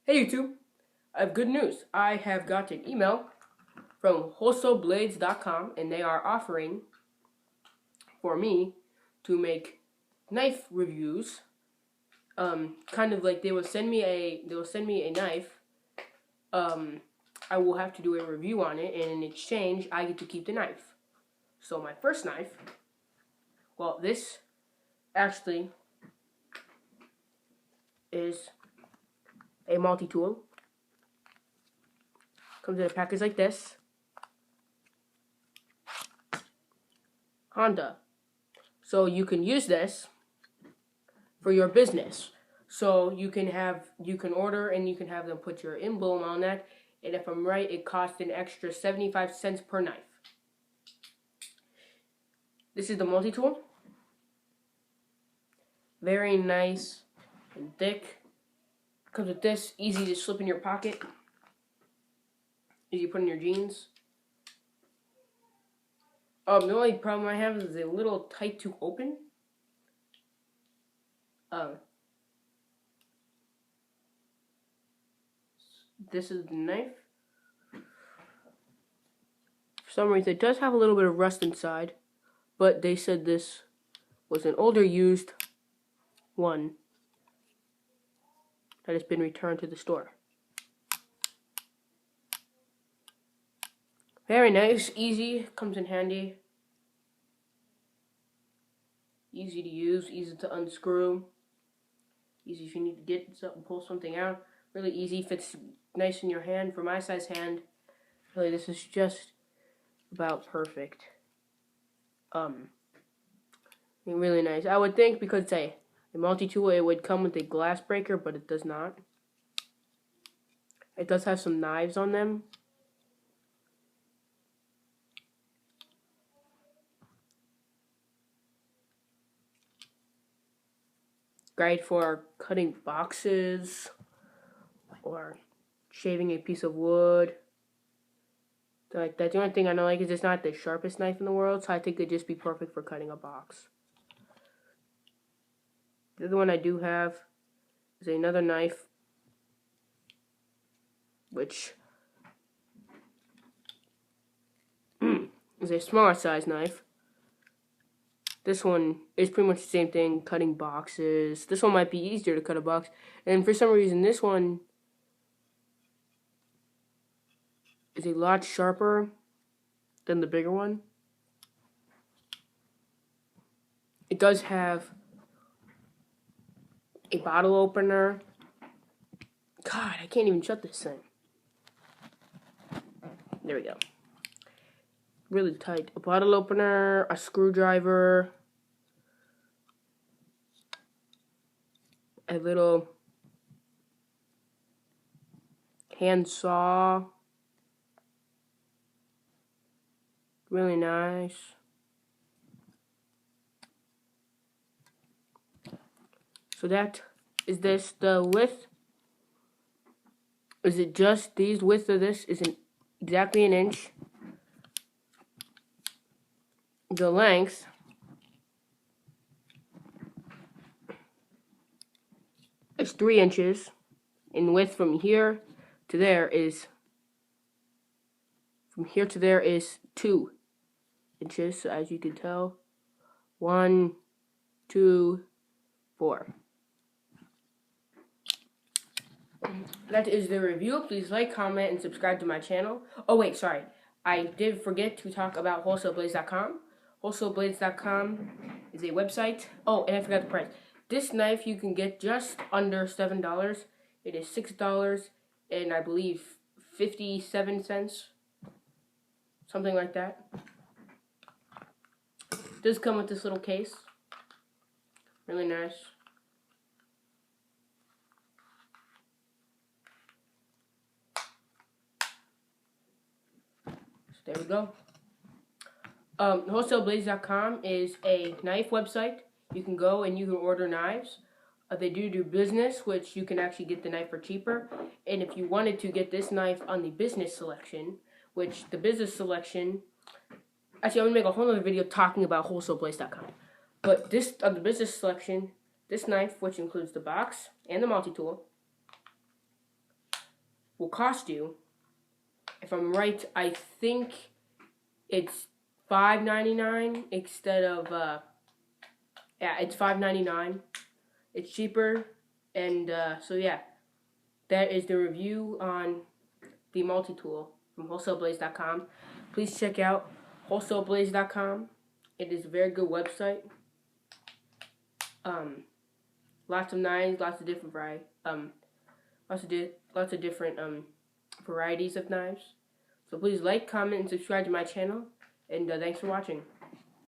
Hey YouTube, I have good news. I have got an email from wholesaleblades.com and they are offering for me to make knife reviews. Kind of like they will send me a knife. I will have to do a review on it, and in exchange I get to keep the knife. So my first knife, well, this actually is a multi-tool. Comes in a package like this. Honda. So you can use this for your business. So you can order and you can have them put your emblem on that. And if I'm right, it costs an extra 75 cents per knife. This is the multi-tool. Very nice and thick. Comes with this, easy to slip in your pocket. Easy to put in your jeans. The only problem I have is a little tight to open. This is the knife. For some reason, it does have a little bit of rust inside, but they said this was an older used one that has been returned to the store. Very nice, easy, comes in handy. Easy to use, easy to unscrew. Easy if you need to get something, pull something out. Really easy, fits nice in your hand. For my size hand, really this is just about perfect. Really nice. I would think because it's a multi-tool, it would come with a glass breaker, but it does not. It does have some knives on them. Great for cutting boxes or shaving a piece of wood. Like that. The only thing I don't like is it's not the sharpest knife in the world, so I think it'd just be perfect for cutting a box. The other one I do have is another knife, which is a smaller size knife. This one is pretty much the same thing, cutting boxes. This one might be easier to cut a box, and for some reason this one is a lot sharper than the bigger one. It does have a bottle opener. God, I can't even shut this thing. There we go. Really tight. A bottle opener, a screwdriver, a little hand saw. Really nice. So that is this. The width is it just these width of this is exactly an inch. The length is 3 inches, and width from here to there is 2 inches. So as you can tell, 1, 2, 4. That is the review. Please like, comment, and subscribe to my channel. Oh wait, sorry. I did forget to talk about wholesaleblades.com. Wholesaleblades.com is a website. Oh, and I forgot the price. This knife you can get just under $7. It is $6 and I believe 57 cents. Something like that. It does come with this little case. Really nice. There we go. Wholesaleblades.com is a knife website. You can go and you can order knives. They do business, which you can actually get the knife for cheaper. And if you wanted to get this knife on the business selection, which the business selection, actually I'm going to make a whole other video talking about wholesaleblades.com. But this, on the business selection, this knife, which includes the box and the multi-tool, will cost you, if I'm right, I think it's $5.99 instead of yeah, it's $5.99. It's cheaper, and so yeah, that is the review on the multi-tool from wholesaleblaze.com. Please check out wholesaleblaze.com. It is a very good website. Lots of knives, lots of different varieties of knives. So please like, comment, and subscribe to my channel. And thanks for watching.